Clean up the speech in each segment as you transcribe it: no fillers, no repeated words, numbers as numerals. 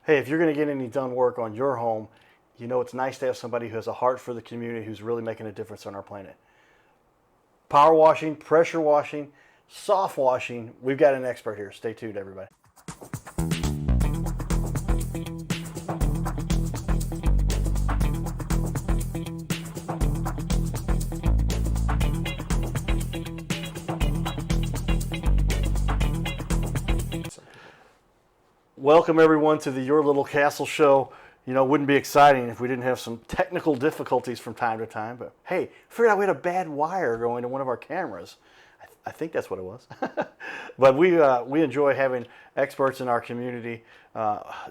hey, if you're going to get any done work on your home, it's nice to have somebody who has a heart for the community who's really making a difference on our planet. Power washing, pressure washing, soft washing. We've got an expert here. Stay tuned, everybody. Welcome, everyone, to the Your Little Castle show. It wouldn't be exciting if we didn't have some technical difficulties from time to time. But hey, figured out we had a bad wire going to one of our cameras. I think that's what it was. But we enjoy having experts in our community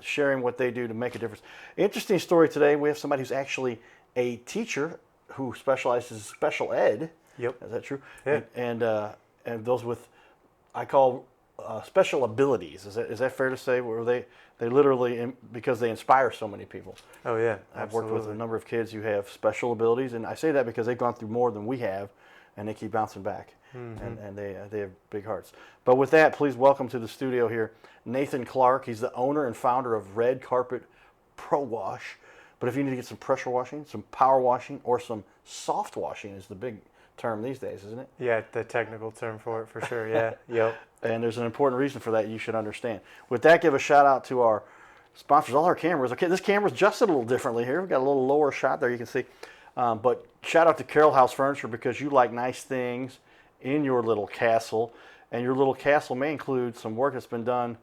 sharing what they do to make a difference. Interesting story today. We have somebody who's actually a teacher who specializes in special ed. Yep. Is that true? Yeah. And those with, I call special abilities. Is that fair to say? Where they literally, because they inspire so many people. Oh yeah, I've worked with a number of kids who have special abilities, and I say that because they've gone through more than we have, and they keep bouncing back, and they have big hearts. But with that, please welcome to the studio here Nathan Clark. He's the owner and founder of Red Carpet Pro Wash. But if you need to get some pressure washing, some power washing, or some soft washing is the big term these days, isn't it? Yeah, the technical term for it, for sure. Yeah. Yep. And there's an important reason for that you should understand. With that, give a shout out to our sponsors, all our cameras. Okay, this camera's adjusted a little differently here. We've got a little lower shot there, you can see. But shout out to Carroll House Furniture, because you like nice things in your little castle. And your little castle may include some work that's been done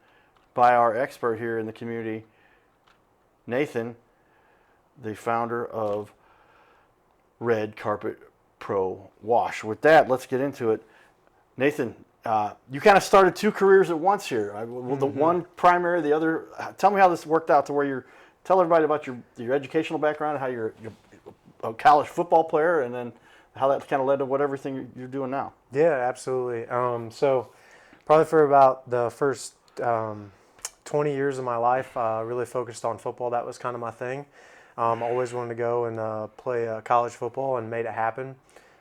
by our expert here in the community, Nathan, the founder of Red Carpet Pro Wash. With that, let's get into it. Nathan, you kind of started two careers at once here. The one primary, the other. Tell me how this worked out to where tell everybody about your educational background, how you're a college football player, and then how that kind of led to everything you're doing now. Yeah, absolutely. So probably for about the first 20 years of my life, really focused on football. That was kind of my thing. Always wanted to go and play college football, and made it happen.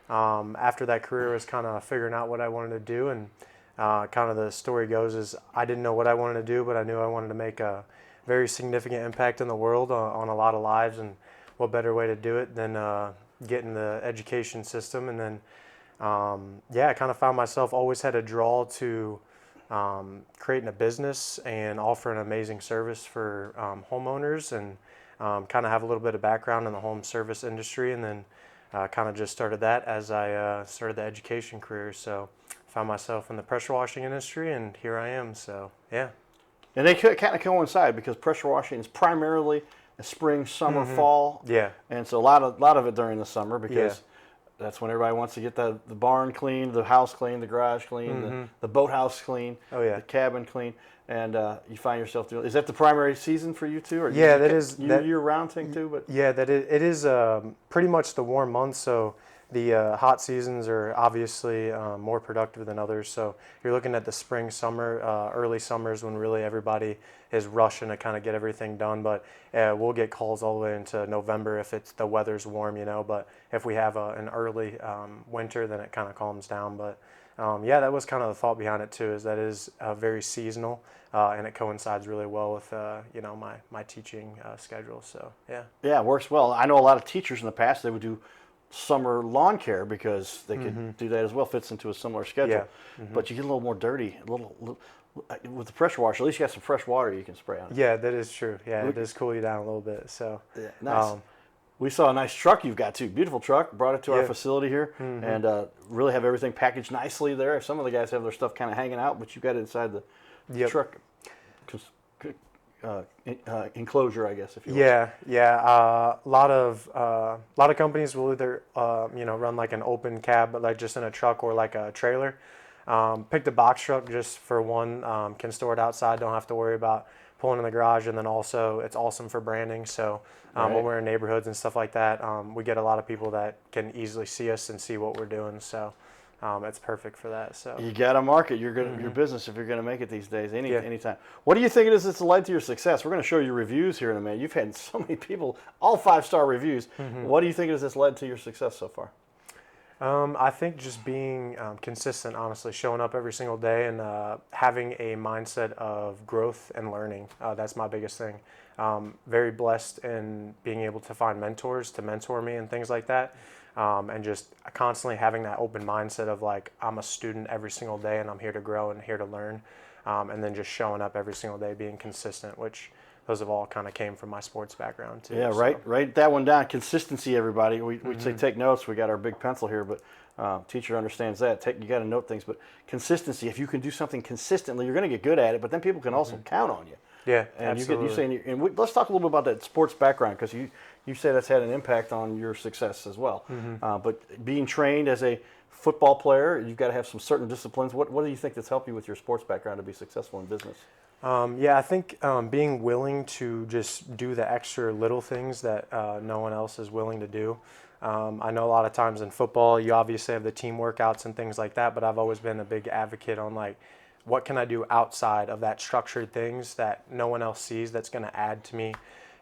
After that career was kind of figuring out what I wanted to do, and kind of the story goes is I didn't know what I wanted to do, but I knew I wanted to make a very significant impact in the world on a lot of lives, and what better way to do it than get in the education system. And then I kind of found myself always had a draw to creating a business and offering an amazing service for homeowners, and kind of have a little bit of background in the home service industry, and then kind of just started that as I started the education career. So found myself in the pressure washing industry, and here I am. So yeah. And they kind of coincide, because pressure washing is primarily a spring, summer, fall. Yeah. And so a lot of it during the summer, because that's when everybody wants to get the barn clean, the house clean, the garage clean, the boathouse clean, the cabin clean. And you find yourself doing. Is that the primary season for you too? Or yeah, that is year-round thing too. But yeah, it is pretty much the warm months. So the hot seasons are obviously more productive than others. So you're looking at the spring, summer, early summers when really everybody is rushing to kind of get everything done. But we'll get calls all the way into November if the weather's warm, But if we have an early winter, then it kind of calms down. But that was kind of the thought behind it too, is that it is very seasonal, and it coincides really well with my teaching schedule. So yeah, it works well. I know a lot of teachers in the past, they would do summer lawn care because they could do that as well. Fits into a similar schedule. But you get a little more dirty, a little with the pressure washer. At least you got some fresh water you can spray on it. Yeah, that is true. Yeah, it does cool you down a little bit. So yeah, nice. We saw a nice truck you've got too. Beautiful truck. Brought it to our facility here, and really have everything packaged nicely there. Some of the guys have their stuff kind of hanging out, but you've got it inside the truck enclosure, I guess, if you will. Yeah. A lot of companies will either run like an open cab, but like just in a truck, or like a trailer. Pick the box truck just for one. Can store it outside. Don't have to worry about pulling in the garage, and then also it's awesome for branding. So when we're in neighborhoods and stuff like that, we get a lot of people that can easily see us and see what we're doing. So it's perfect for that. So you got to market your business if you're going to make it these days. Anytime. What do you think it is that's led to your success? We're going to show you reviews here in a minute. You've had so many people, all 5-star reviews. What do you think it is that's led to your success so far? I think just being consistent, honestly, showing up every single day and having a mindset of growth and learning. That's my biggest thing. Very blessed in being able to find mentors to mentor me and things like that. And just constantly having that open mindset of like, I'm a student every single day and I'm here to grow and here to learn. And then just showing up every single day, being consistent, which those have all kind of came from my sports background too. Yeah, So. write that one down. Consistency, everybody. We say take notes. We got our big pencil here, but teacher understands that. You got to note things, but consistency. If you can do something consistently, you're going to get good at it. But then people can also count on you. Yeah, And absolutely. you saying, let's talk a little bit about that sports background because you say that's had an impact on your success as well. But being trained as a football player, you've got to have some certain disciplines. What do you think that's helped you with your sports background to be successful in business? Yeah, I think being willing to just do the extra little things that no one else is willing to do. I know a lot of times in football, you obviously have the team workouts and things like that, but I've always been a big advocate on like, what can I do outside of that structured things that no one else sees that's going to add to me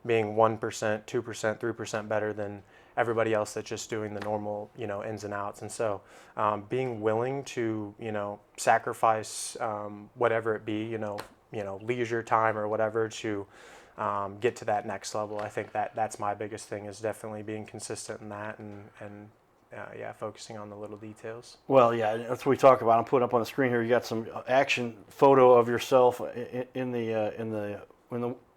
being 1%, 2%, 3% better than everybody else that's just doing the normal, ins and outs. And so being willing to, sacrifice whatever it be, leisure time or whatever to get to that next level. I think that's my biggest thing is definitely being consistent in that and focusing on the little details. Well, yeah, that's what we talk about. I'm putting up on the screen here. You got some action photo of yourself in the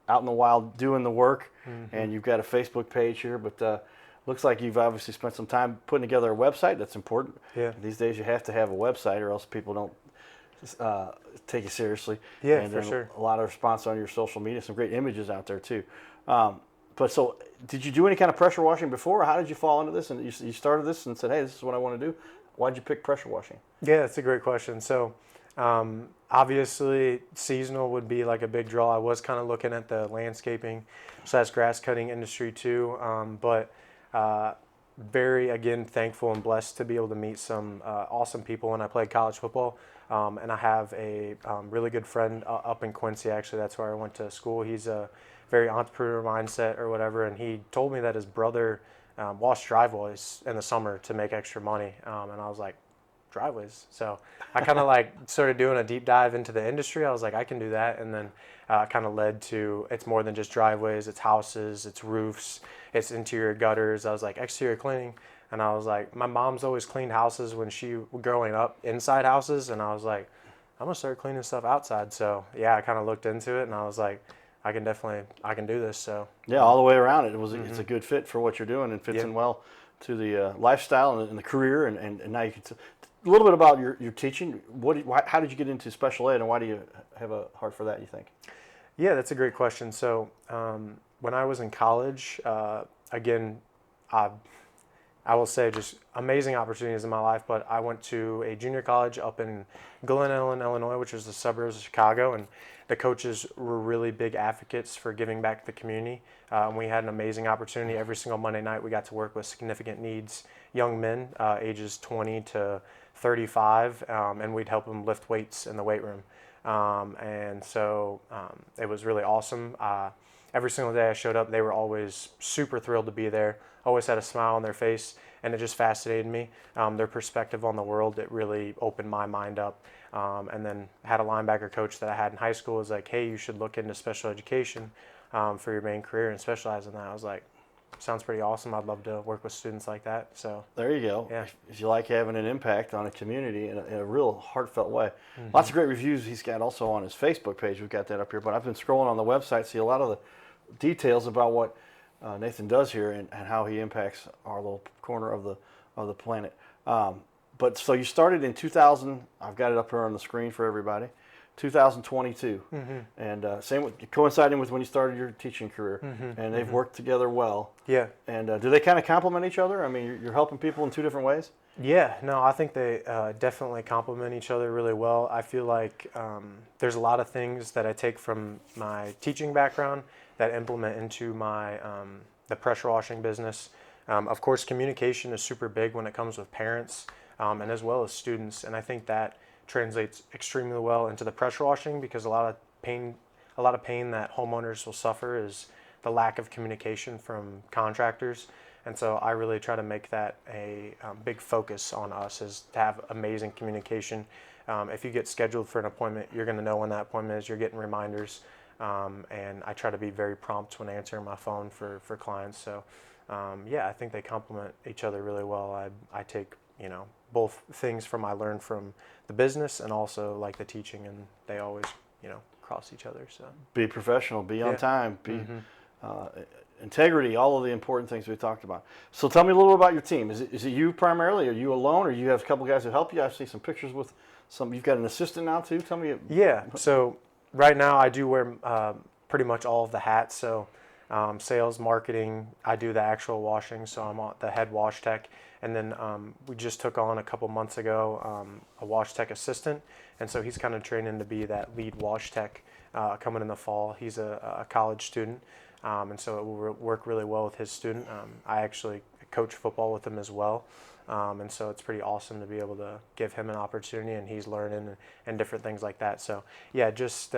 out in the wild doing the work, and you've got a Facebook page here. But looks like you've obviously spent some time putting together a website. That's important. Yeah. These days, you have to have a website, or else people don't take you seriously. Yeah, and for sure. A lot of response on your social media. Some great images out there too. But so, did you do any kind of pressure washing before, or how did you fall into this? And you started this and said, "Hey, this is what I want to do." Why did you pick pressure washing? Yeah, that's a great question. So, obviously, seasonal would be like a big draw. I was kind of looking at the landscaping / grass cutting industry too, but very again thankful and blessed to be able to meet some awesome people when I played college football. And I have a really good friend up in Quincy. Actually, that's where I went to school. He's a very entrepreneur mindset or whatever, and he told me that his brother washed driveways in the summer to make extra money, and I was like, driveways. So I kind of like started doing a deep dive into the industry. I was like, I can do that, and then kind of led to it's more than just driveways. It's houses, it's roofs, it's interior gutters. I was like exterior cleaning. And I was like, my mom's always cleaned houses when she was growing up, inside houses. And I was like, I'm going to start cleaning stuff outside. So, yeah, I kind of looked into it and I was like, I can do this. So, yeah, all the way around it's a good fit for what you're doing and fits in well to the lifestyle and the career. And now you can a little bit about your teaching. How did you get into special ed and why do you have a heart for that, you think? Yeah, that's a great question. So, when I was in college, again, I will say just amazing opportunities in my life, but I went to a junior college up in Glen Ellen, Illinois, which is the suburbs of Chicago, and the coaches were really big advocates for giving back to the community. We had an amazing opportunity. Every single Monday night, we got to work with significant needs young men, ages 20 to 35, and we'd help them lift weights in the weight room. And so it was really awesome. Every single day I showed up, they were always super thrilled to be there, always had a smile on their face, and it just fascinated me. Their perspective on the world, it really opened my mind up. And then had a linebacker coach that I had in high school was like, hey, you should look into special education for your main career and specialize in that. I was like, sounds pretty awesome. I'd love to work with students like that. So there you go. Yeah. If you like having an impact on a community in a real heartfelt way. Lots of great reviews he's got also on his Facebook page. We've got that up here. But I've been scrolling on the website, see a lot of the details about what Nathan does here and how he impacts our little corner of the planet. But so you started in 2000. I've got it up here on the screen for everybody. 2022, and coinciding with when you started your teaching career, and they've worked together well. Yeah. And do they kind of complement each other? I mean, you're helping people in two different ways. Yeah, no, I think they definitely complement each other really well. I feel like there's a lot of things that I take from my teaching background that implement into my the pressure washing business. Of course, communication is super big when it comes with parents and as well as students, and I think that translates extremely well into the pressure washing because a lot of pain that homeowners will suffer is the lack of communication from contractors. And so I really try to make that a big focus on us, is to have amazing communication. If you get scheduled for an appointment, you're going to know when that appointment is. You're getting reminders. And I try to be very prompt when answering my phone for clients. So yeah, I think they complement each other really well. I take, both things I learned from the business and also like the teaching, and they always, cross each other. So Be professional, be on Yeah. time, be integrity, all of the important things we talked about. So tell me a little about your team. Is it you primarily? Are you alone, or you have a couple guys that help you? I see some pictures with some. You've got an assistant now too. Tell me. Yeah. So right now I do wear pretty much all of the hats. So sales, marketing, I do the actual washing. So I'm the head wash tech. And then we just took on a couple months ago a wash tech assistant. And so he's kind of training to be that lead wash tech coming in the fall. He's a college student. And so it will work really well with his student. I actually coach football with him as well. And so it's pretty awesome to be able to give him an opportunity, and he's learning and different things like that. So yeah, just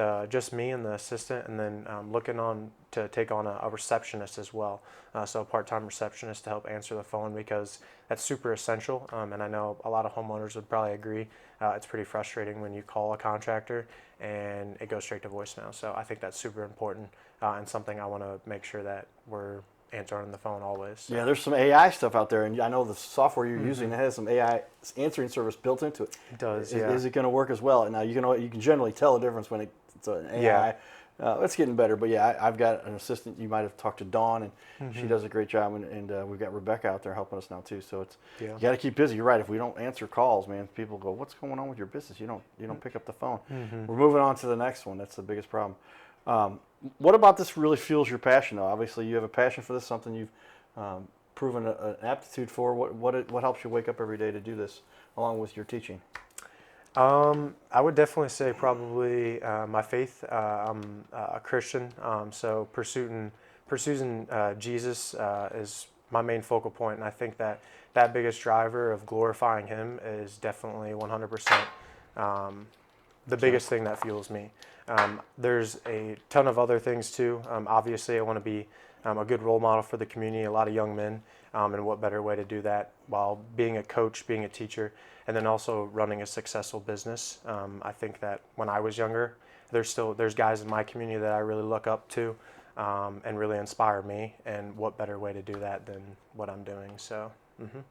me and the assistant, and then looking on to take on a receptionist as well. So a part-time receptionist to help answer the phone, because that's super essential. And I know a lot of homeowners would probably agree. It's pretty frustrating when you call a contractor and it goes straight to voicemail. So I think that's super important and something I want to make sure that we're answering the phone always. So. Yeah, there's some AI stuff out there, and I know the software you're using that has some AI answering service built into it. It does. Is it going to work as well? Now you can generally tell the difference when it's an AI. Yeah. It's getting better, but yeah, I've got an assistant. You might have talked to Dawn, and she does a great job, and we've got Rebecca out there helping us now too. So you got to keep busy. You're right. If we don't answer calls, man, people go, "What's going on with your business? You don't pick up the phone." We're moving on to the next one. That's the biggest problem. What about this really fuels your passion, though? Obviously, you have a passion for this, something you've proven an aptitude for. What helps you wake up every day to do this, along with your teaching? I would definitely say probably my faith. I'm a Christian, so pursuing Jesus is my main focal point, and I think that biggest driver of glorifying Him is definitely 100% the biggest thing that fuels me. There's a ton of other things too. Obviously, I want to be a good role model for the community, a lot of young men, and what better way to do that while being a coach, being a teacher, and then also running a successful business. I think that when I was younger, there's guys in my community that I really look up to and really inspire me, and what better way to do that than what I'm doing. So.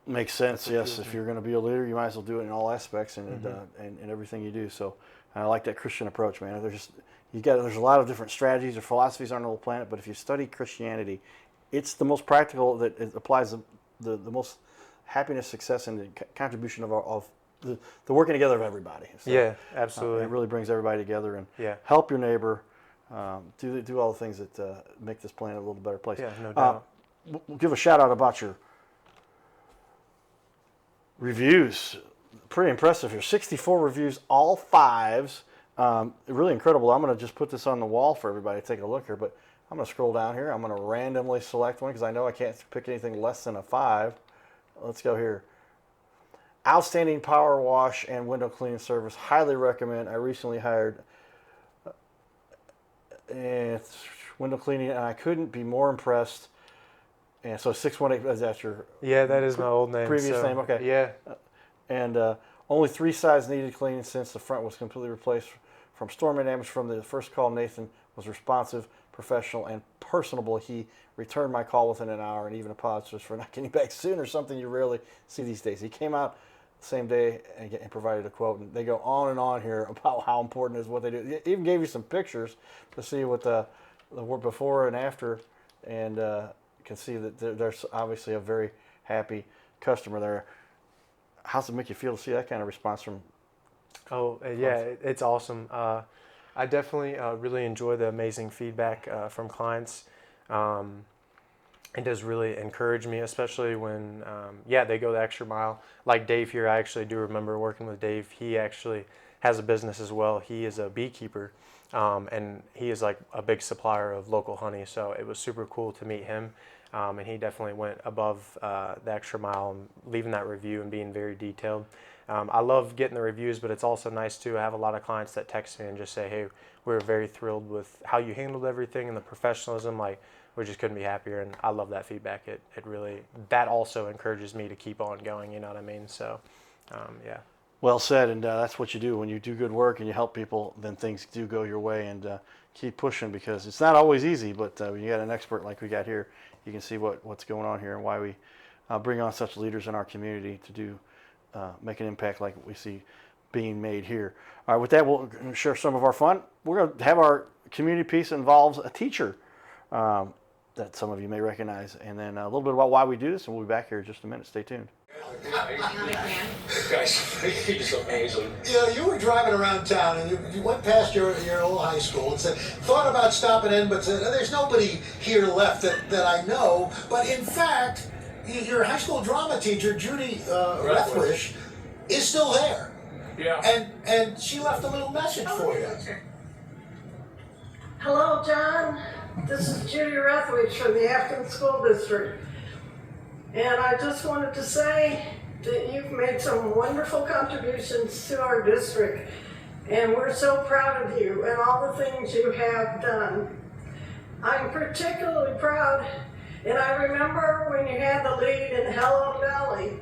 Makes sense. Yes, if you're going to be a leader, you might as well do it in all aspects and everything you do. So I like that Christian approach, man. There's a lot of different strategies or philosophies on the whole planet, but if you study Christianity, it's the most practical that it applies the most happiness, success, and the contribution of the working together of everybody. So, yeah, absolutely. It really brings everybody together and Yeah. help your neighbor. Do all the things that make this planet a little better place. Yeah, no doubt. We'll give a shout out about your reviews. Pretty impressive here. 64 reviews, all 5s. Really incredible. I'm going to just put this on the wall for everybody to take a look here, but I'm going to scroll down here. I'm going to randomly select one because I know I can't pick anything less than a 5. Let's go here. Outstanding power wash and window cleaning service. Highly recommend. I recently hired window cleaning, and I couldn't be more impressed. And so 618, is that your that is my old name. previous name? Okay. Yeah. And only 3 sides needed cleaning since the front was completely replaced from storm damage. From the first call, Nathan was responsive, professional, and personable. He returned my call within an hour and even apologized for not getting back sooner, something you rarely see these days. He came out the same day and provided a quote. And they go on and on here about how important is what they do. They even gave you some pictures to see what the work before and after, and you can see that there's obviously a very happy customer there. How's it make you feel to see that kind of response from? Oh, yeah, it's awesome. I definitely really enjoy the amazing feedback from clients. It does really encourage me, especially when, they go the extra mile. Like Dave here, I actually do remember working with Dave. He actually has a business as well. He is a beekeeper, and he is like a big supplier of local honey. So it was super cool to meet him. And he definitely went above the extra mile and leaving that review and being very detailed. I love getting the reviews, but it's also nice too. I have a lot of clients that text me and just say, "Hey, we're very thrilled with how you handled everything and the professionalism. Like, we just couldn't be happier. And I love that feedback. It really, that also encourages me to keep on going. You know what I mean? So, yeah. Well said, and that's what you do. When you do good work and you help people, then things do go your way, and keep pushing, because it's not always easy, but when you got an expert like we got here, you can see what's going on here and why we bring on such leaders in our community to do make an impact like we see being made here. All right, with that, we'll share some of our fun. We're going to have our community piece involves a teacher that some of you may recognize, and then a little bit about why we do this, and we'll be back here in just a minute. Stay tuned. Guys, he's amazing. You know, you were driving around town and you went past your old high school and said, thought about stopping in, but said, there's nobody here left that I know. But in fact, your high school drama teacher, Judy Rethwish, is still there. Yeah. And she left a little message for you. Hello, John. This is Judy Rethwish from the Afton School District. And I just wanted to say that you've made some wonderful contributions to our district. And we're so proud of you and all the things you have done. I'm particularly proud, and I remember when you had the lead in Hello Dolly,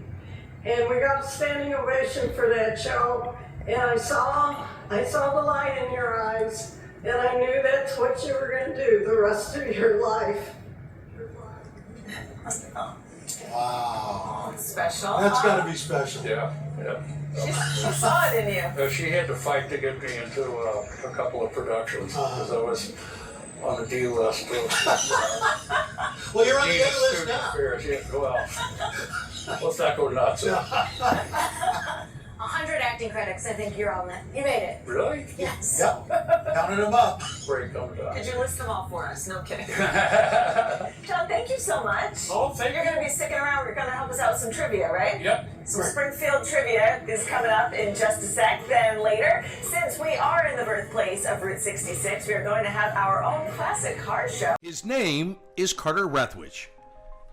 and we got a standing ovation for that show, and I saw the light in your eyes, and I knew that's what you were going to do the rest of your life. Wow. Oh, special. That's got to be special. Yeah. She saw it in you. She had to fight to get me into a couple of productions because I was on the D list. Well, you're on the A list now. Affairs. Yeah, well, let's not go nuts. 100 acting credits, I think you're on that. You made it. Really? Yes. Yep. Counted them up. Break them down. Could you list them all for us? No kidding. John, thank you so much. Oh, thank You're you. going to be sticking around. You're going to help us out with some trivia, right? Yep. Some Springfield trivia is coming up in just a sec. Then later, since we are in the birthplace of Route 66, we are going to have our own classic car show. His name is Carter Rethwish,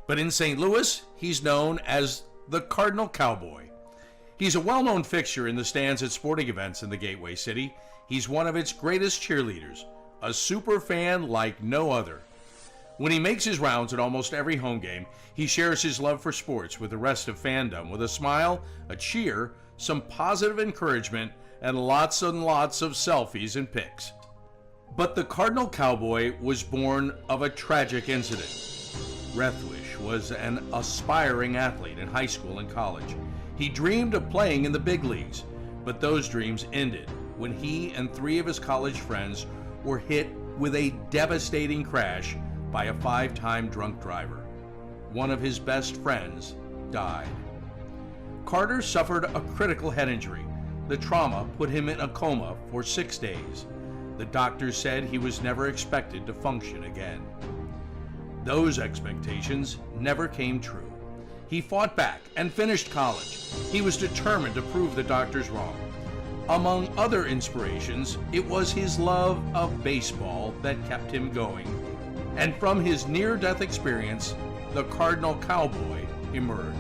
but in St. Louis, he's known as the Cardinal Cowboy. He's a well-known fixture in the stands at sporting events in the Gateway City. He's one of its greatest cheerleaders, a super fan like no other. When he makes his rounds at almost every home game, he shares his love for sports with the rest of fandom with a smile, a cheer, some positive encouragement, and lots of selfies and pics. But the Cardinal Cowboy was born of a tragic incident. Rethwish was an aspiring athlete in high school and college. He dreamed of playing in the big leagues, but those dreams ended when he and 3 of his college friends were hit with a devastating crash by a 5-time drunk driver. One of his best friends died. Carter suffered a critical head injury. The trauma put him in a coma for 6 days. The doctors said he was never expected to function again. Those expectations never came true. He fought back and finished college. He was determined to prove the doctors wrong. Among other inspirations, it was his love of baseball that kept him going. And from his near-death experience, the Cardinal Cowboy emerged.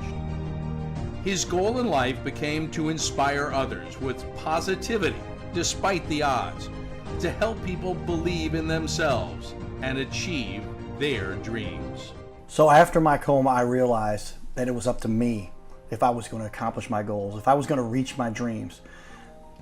His goal in life became to inspire others with positivity despite the odds, to help people believe in themselves and achieve their dreams. So after my coma, I realized that it was up to me if I was going to accomplish my goals, if I was going to reach my dreams.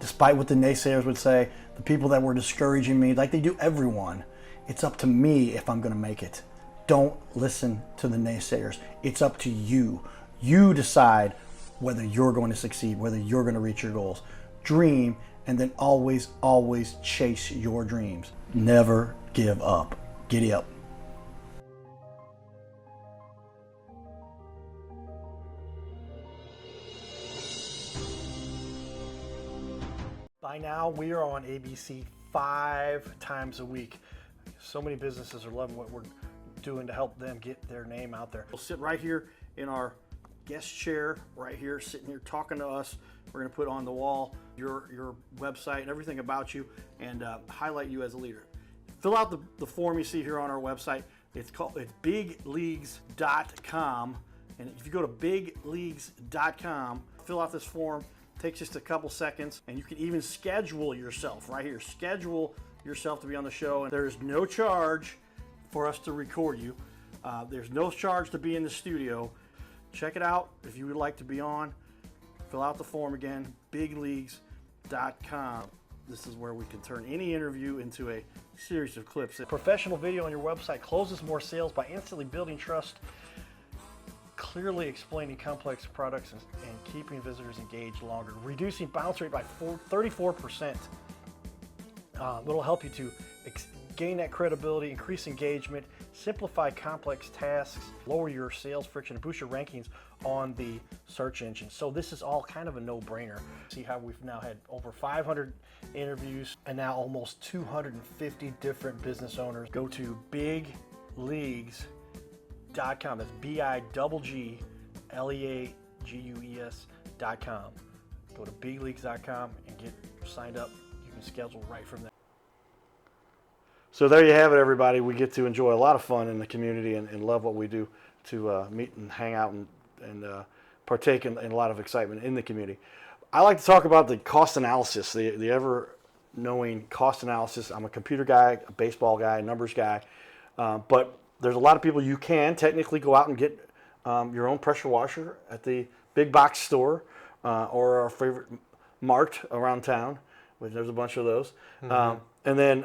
Despite what the naysayers would say, the people that were discouraging me, like they do everyone, it's up to me if I'm going to make it. Don't listen to the naysayers. It's up to you. You decide whether you're going to succeed, whether you're going to reach your goals. Dream, and then always, always chase your dreams. Never give up. Giddy up. By now, we are on ABC 5 times a week. So many businesses are loving what we're doing to help them get their name out there. We'll sit right here in our guest chair, right here, sitting here talking to us. We're going to put on the wall your website and everything about you, and highlight you as a leader. Fill out the form you see here on our website. It's bigleagues.com, and if you go to bigleagues.com, fill out this form. Takes just a couple seconds, and you can even schedule yourself right here. Schedule yourself to be on the show, and there's no charge for us to record you. There's no charge to be in the studio. Check it out if you would like to be on. Fill out the form again, bigleagues.com. This is where we can turn any interview into a series of clips. Professional video on your website closes more sales by instantly building trust, clearly explaining complex products, and keeping visitors engaged longer. Reducing bounce rate by 34%. It'll help you to gain that credibility, increase engagement, simplify complex tasks, lower your sales friction, and boost your rankings on the search engine. So this is all kind of a no-brainer. See how we've now had over 500 interviews and now almost 250 different business owners. Go to bigleagues.com. That's BIGGLEAGUES.com. Go to bigleagues.com and get signed up. You can schedule right from there. So there you have it, everybody. We get to enjoy a lot of fun in the community and love what we do to meet and hang out and partake in a lot of excitement in the community. I like to talk about the cost analysis, the ever-knowing cost analysis. I'm a computer guy, a baseball guy, a numbers guy, but there's a lot of people you can technically go out and get your own pressure washer at the big box store or our favorite mart around town. There's a bunch of those. And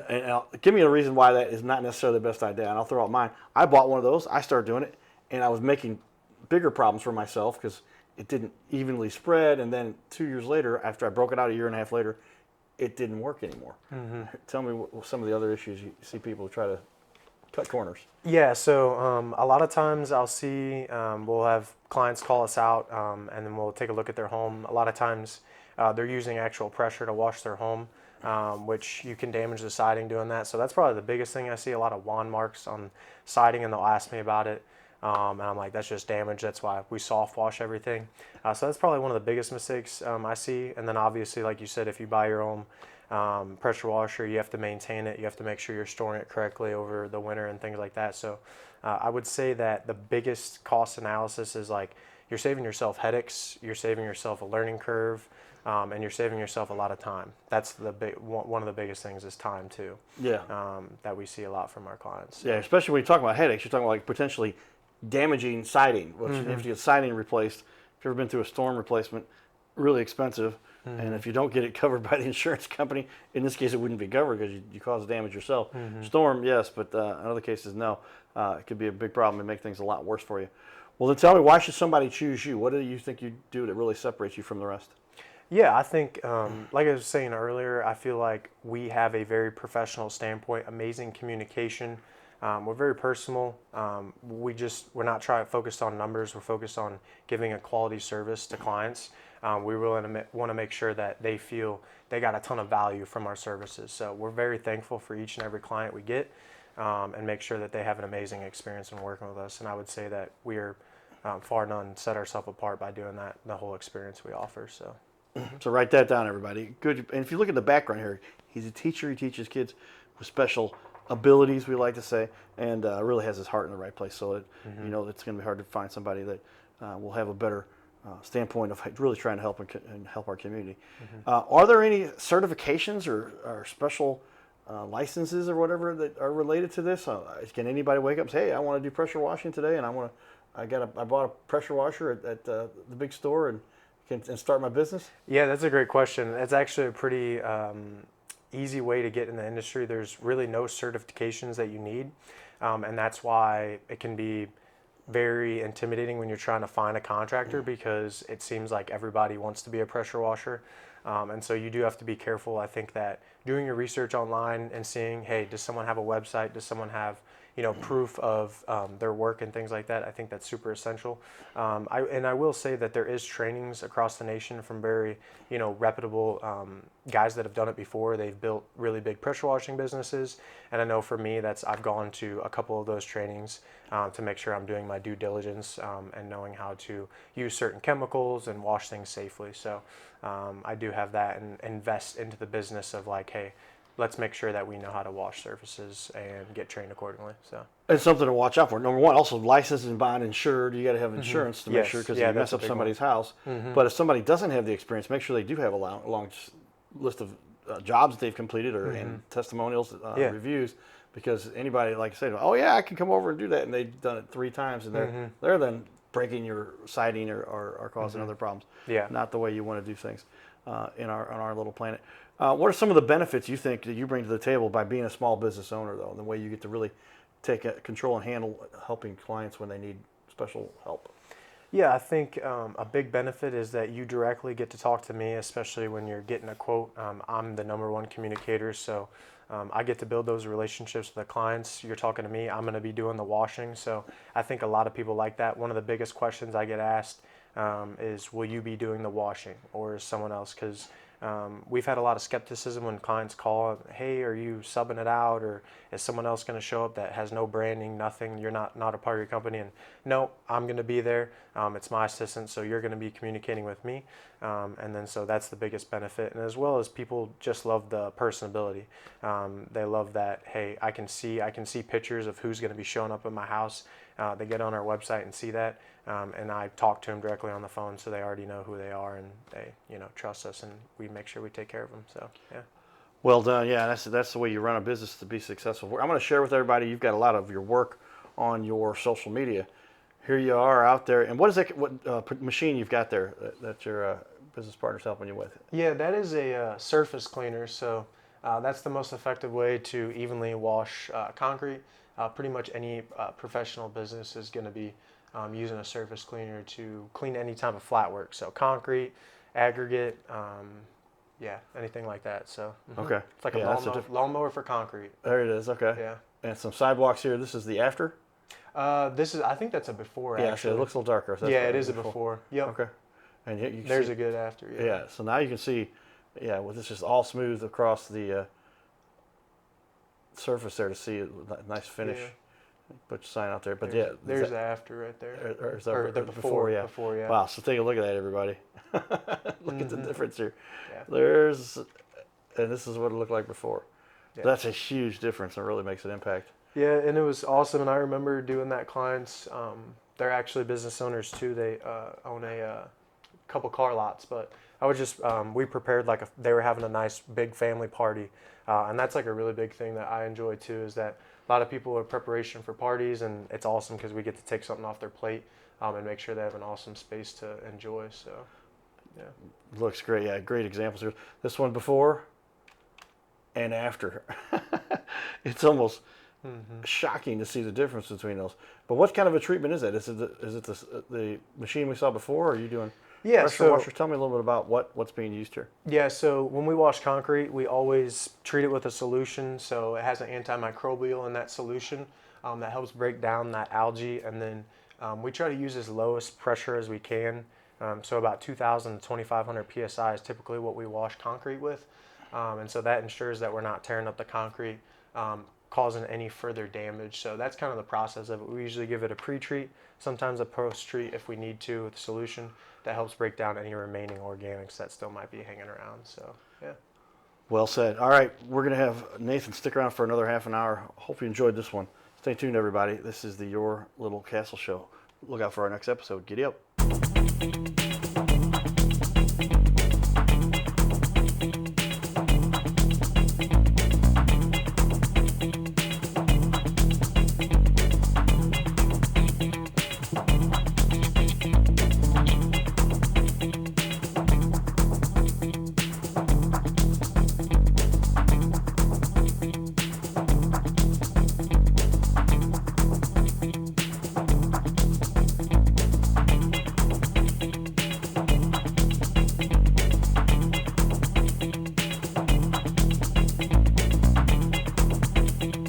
give me a reason why that is not necessarily the best idea, and I'll throw out mine. I bought one of those. I started doing it, and I was making bigger problems for myself because it didn't evenly spread. And then 2 years later, after I broke it out a year and a half later, it didn't work anymore. Tell me what some of the other issues you see people try to cut corners. Yeah, so a lot of times I'll see, we'll have clients call us out and then we'll take a look at their home. A lot of times they're using actual pressure to wash their home, which you can damage the siding doing that. So that's probably the biggest thing. I see a lot of wand marks on siding and they'll ask me about it. And I'm like, that's just damage. That's why we soft wash everything. So that's probably one of the biggest mistakes I see. And then obviously, like you said, if you buy your own pressure washer, you have to maintain it. You have to make sure you're storing it correctly over the winter and things like that. So I would say that the biggest cost analysis is like you're saving yourself headaches, you're saving yourself a learning curve, and you're saving yourself a lot of time. That's one of the biggest things is time too. Yeah. That we see a lot from our clients. Yeah, especially when you talk about headaches, you're talking about like potentially damaging siding. Which if you get siding replaced, if you've ever been through a storm replacement, really expensive. And if you don't get it covered by the insurance company, in this case it wouldn't be covered because you caused damage yourself. Storm, yes, but in other cases, no. It could be a big problem and make things a lot worse for you. Well, then tell me, why should somebody choose you? What do you think you do that really separates you from the rest? Yeah, I think, like I was saying earlier, I feel like we have a very professional standpoint, amazing communication. We're very personal. We're not focused on numbers. We're focused on giving a quality service to clients. We really want to make sure that they feel they got a ton of value from our services. So we're very thankful for each and every client we get and make sure that they have an amazing experience in working with us. And I would say that we're far none set ourselves apart by doing that, the whole experience we offer. So write that down, everybody. Good. And if you look at the background here, he's a teacher. He teaches kids with special abilities, we like to say, and really has his heart in the right place. So it's going to be hard to find somebody that will have a better standpoint of really trying to help and help our community. Are there any certifications or special licenses or whatever that are related to this? Can anybody wake up and say, hey, I want to do pressure washing today, and I bought a pressure washer at the big store and start my business? Yeah, that's a great question. That's actually a pretty easy way to get in the industry. There's really no certifications that you need, and that's why it can be very intimidating when you're trying to find a contractor because it seems like everybody wants to be a pressure washer, and so you do have to be careful. I think that doing your research online and seeing, hey, does someone have a website? Does someone have proof of their work and things like that? I think that's super essential. I will say that there is trainings across the nation from very, reputable guys that have done it before. They've built really big pressure washing businesses. And I know for me, I've gone to a couple of those trainings to make sure I'm doing my due diligence and knowing how to use certain chemicals and wash things safely. So I do have that and invest into the business of like, hey, let's make sure that we know how to wash surfaces and get trained accordingly. So it's something to watch out for. Number one, also licensed and bond insured. You got to have insurance to make sure, because you mess up somebody's house. But if somebody doesn't have the experience, make sure they do have a long list of jobs that they've completed or and testimonials, reviews, because anybody, like I said, oh yeah, I can come over and do that, and they've done it 3 times, and they're then breaking your siding or causing other problems. Yeah. Not the way you want to do things on our little planet. What are some of the benefits you think that you bring to the table by being a small business owner, though, the way you get to really take control and handle helping clients when they need special help? Yeah, I think a big benefit is that you directly get to talk to me, especially when you're getting a quote. I'm the #1 communicator, so I get to build those relationships with the clients. You're talking to me, I'm going to be doing the washing, so I think a lot of people like that. One of the biggest questions I get asked is, will you be doing the washing, or is someone else? Because we've had a lot of skepticism when clients call, hey, are you subbing it out, or is someone else going to show up that has no branding, nothing, you're not a part of your company? And no, I'm going to be there. It's my assistant, so you're going to be communicating with me. And then so that's the biggest benefit. And as well as people just love the personability. They love that, hey, I can see pictures of who's going to be showing up at my house. They get on our website and see that. And I talk to them directly on the phone, so they already know who they are, and they trust us, and we make sure we take care of them. So yeah. Well done. Yeah, that's the way you run a business to be successful. I'm going to share with everybody. You've got a lot of your work on your social media. Here you are out there, and what is that? What machine you've got there that your business partner's helping you with? Yeah, that is a surface cleaner. So that's the most effective way to evenly wash concrete. Pretty much any professional business is going to be using a surface cleaner to clean any type of flat work. So concrete, aggregate, anything like that. So Okay. It's like a lawnmower for concrete. There it is. Okay. Yeah. And some sidewalks here. This is the after. I think that's a before. Yeah. Actually, So it looks a little darker. So yeah, it is a before. Yep. Okay. And you can There's see, a good after. Yeah. Yeah. So now you can see, with this just all smooth across the surface there to see a nice finish. Yeah. Put your sign out there, but there's the after right there. Or is that Or the before, yeah. before, yeah. Wow, so take a look at that, everybody. Look at the difference here. Yeah. And this is what it looked like before. Yeah. That's a huge difference and really makes an impact. Yeah, and it was awesome. And I remember doing that. Clients, they're actually business owners too. They own a couple car lots, but I was just we prepared they were having a nice big family party, and that's like a really big thing that I enjoy too. Is that a lot of people are preparation for parties, and it's awesome because we get to take something off their plate and make sure they have an awesome space to enjoy. So, yeah, Looks great. Yeah, great examples here. This one before and after. It's almost shocking to see the difference between those. But what kind of a treatment is that? Is it the machine we saw before, or are you doing pressure washers? Tell me a little bit about what's being used here. Yeah, so when we wash concrete, we always treat it with a solution. So it has an antimicrobial in that solution that helps break down that algae. And then we try to use as lowest pressure as we can. So about 2,000 to 2,500 PSI is typically what we wash concrete with. And so that ensures that we're not tearing up the concrete, causing any further damage. So that's kind of the process of it. We usually give it a pre-treat, sometimes a post-treat if we need to with a solution that helps break down any remaining organics that still might be hanging around. So, yeah. Well said. All right, we're going to have Nathan stick around for another half an hour. Hope you enjoyed this one. Stay tuned, everybody. This is the Your Little Castle Show. Look out for our next episode. Giddy up.